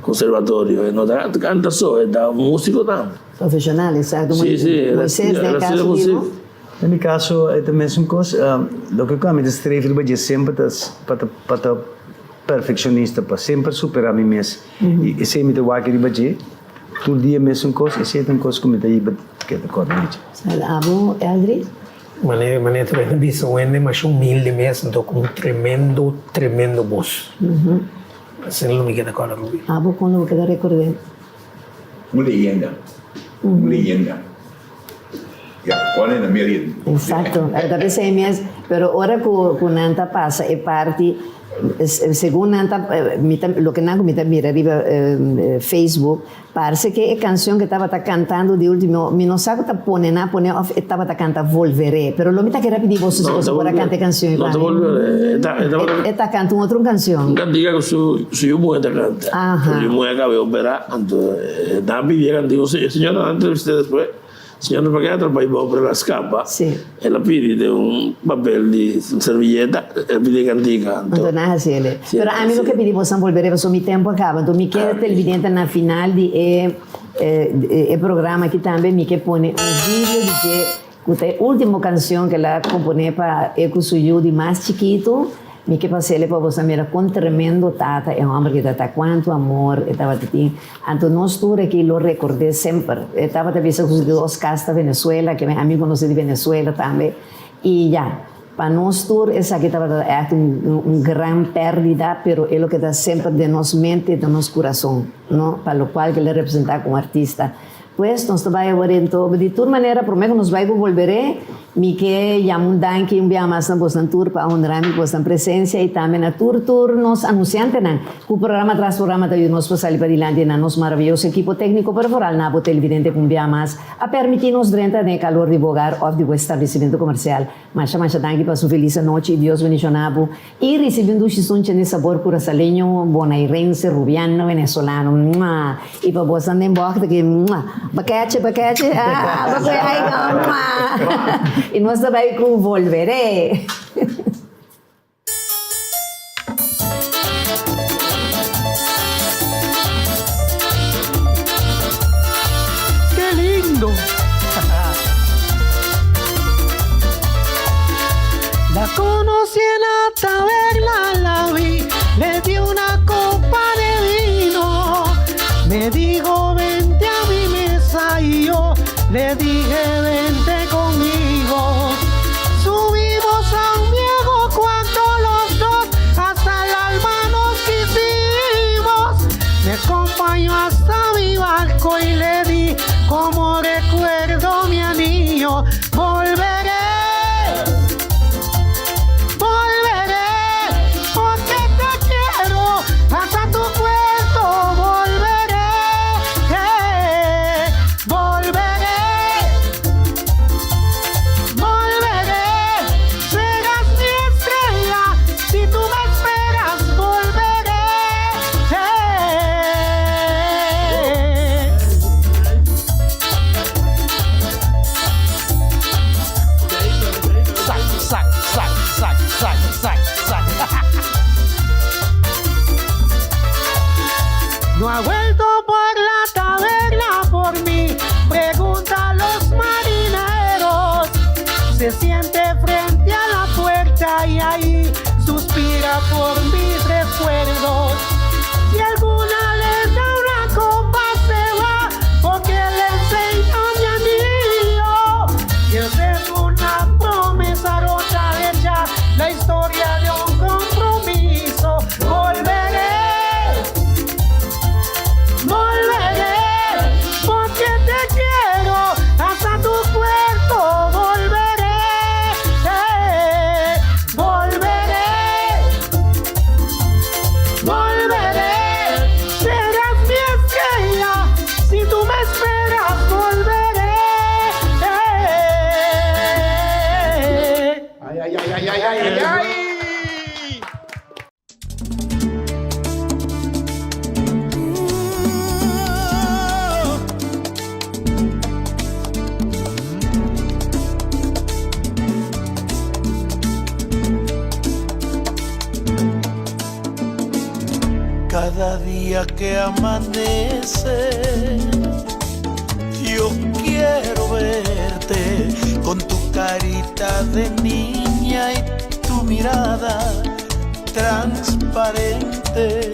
conservatório não canta só é da músico também profissional, exato. Sim, Vocês, no caso, vivo? No caso, é também uma coisa, o que eu me estrevo de sempre para perfeccionista, para sempre superar a mim mesmo. E se me deu aquele budget, todo dia mesmo coisa, e se tem coisa que me dá que é de cor de Abo, Eldri? Maneira também disse, o Ende mais humilde mesmo, então com tremendo voz. Assim não me queda cor de Ruby. Abo, quando eu quero recordar? Uma leyenda. Yeah, one in a million. Exacto, talvez sei mesmo, pero ahora que Nanta passa é parte, segundo Nanta, lo que Nanco me mira arriba Facebook, parece que é canção que estava cantando de último, me não sabe que estava cantando Volveré, pero lo mita que rápido você para cantar canção. Não, Volveré, está cantando outra canção. Diga que se eu morrer canta, eu morrer acabei de operar, então, da vida cantigo, senhora, antes de depois, signor Pagata poi per la scappa Sì. e la pidi di un papel di servilleta e pidi cantica. Antona Hasele. Sì, Però amico sì. che pidi possiamo volvere verso mi tempo acaba. Tu mi chiede televidente na final di programa que também mi che pone un video di che última canción que la compone para Eco Suyu di más chiquito. Mi che passele para você mira con tremendo tata é um homem que tata quanto amor estava tati. Anto nós tudo que lo recordé sempre. Estava também com os dois castas Venezuela que meu amigo não sei de Venezuela também. E já para nós tudo essa que estava gran pérdida, pero é o que está sempre de nossa mente e de nosso coração, não? Para o qual que ele representa como artista. Pues nos vai agora então de toda maneira prometo nos vai volver mi que llamo danke un día más na bostan tour para honrar mi bostan presencia y también a tour nos anunciante nan ku programa tras programa te nos para salir para adelante na nos maravilloso equipo técnico para foral na televidente un día más a permitirnos drenta de calor de bogar of de establecimiento comercial masha danke para su feliz noche y Dios bendicionabo y recibiendo un de sabor curacaleño bonairense rubiano venezolano y para bostan de embarque que Bacache, y no se va a volveré. ¡Qué lindo! La conocí en la taberna, la vi, le di una copa de vino, me dijo vente a mi mesa y yo le dije vente conmigo. Subimos a un viejo cuarto los dos, hasta el alma nos quisimos. Me acompañó hasta mi barco y le di como recuerdo mi anillo. Volveré, porque te quiero hasta tu puerto. No ha vuelto por la taberna por mí, pregunta a los marineros. Se siente frente a la puerta y ahí suspira por mis recuerdos. Si alguna les da una copa se va, porque le enseñó mi anillo. Y es una promesa rota hecha, la historia de un compromiso. Volveré, porque te quiero hasta tu puerto. Volveré, serás mi estrella, si tú me esperas volveré. Ay, ay, ay, ay, ay, ay, ay. Cada día que amanece, yo quiero verte con tu carita de niña y tu mirada transparente.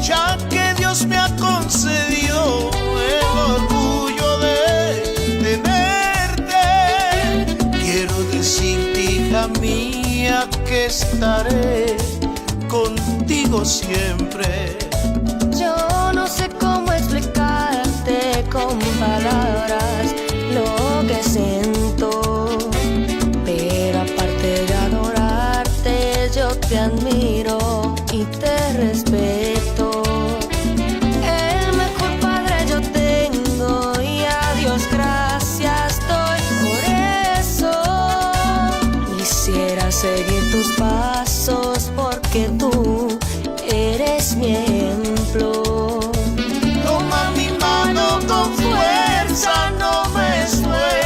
Ya que Dios me ha concedido el orgullo de tenerte, quiero decirte, hija mía, que estaré contigo siempre. Yo no sé cómo explicarte con palabras lo que siento, pero aparte de adorarte yo te admiro y te respeto. El mejor padre yo tengo y a Dios gracias doy por eso. Quisiera seguir tus pasos porque tú eres mi ejemplo. Toma mi mano con fuerza, no me sueltes.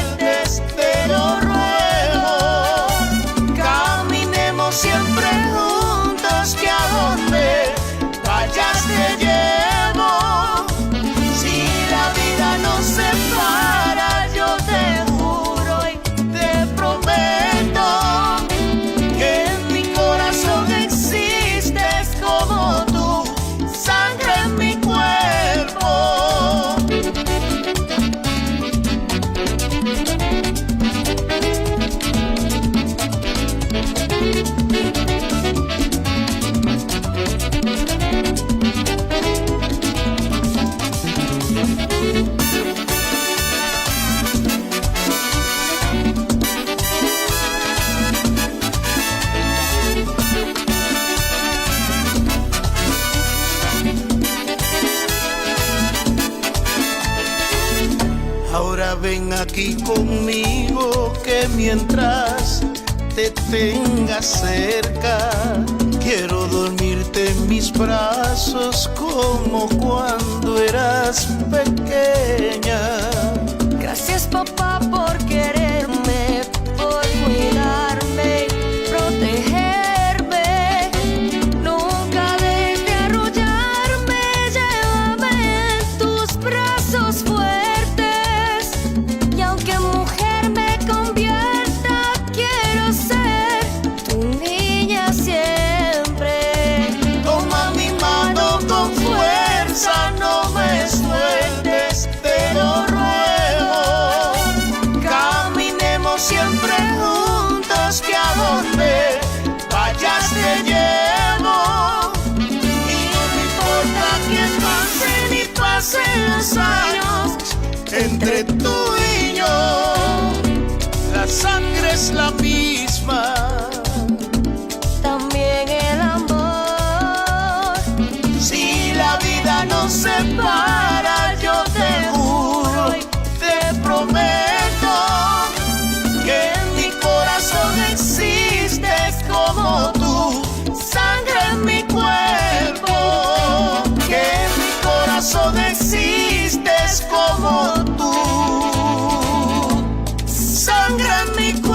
ven aquí conmigo, que mientras te tenga cerca, quiero dormirte en mis brazos como cuando eras pequeña. Gracias papá por quererme, por cuidarme, protegerme. Nunca dejes de arrullarme, llévame en tus brazos fuertes. Y aunque mujer me convierta, quiero ser tu niña siempre. Toma mi mano con fuerza, no me sueltes, te lo ruego. Caminemos siempre juntos, que a donde vayas te llevo. Y no me importa quién pase ni pasen los años, entre tú y yo la sangre es la misma. También el amor. Si la vida nos separa, yo te juro y te prometo que en mi corazón existes como tú, sangre en mi cuerpo. Que en mi corazón existes como tú, sangre en mi cuerpo.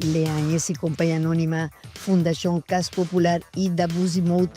Leanhes y Compañía Anónima, Fundación Cas Popular y Dabuzi Mouta.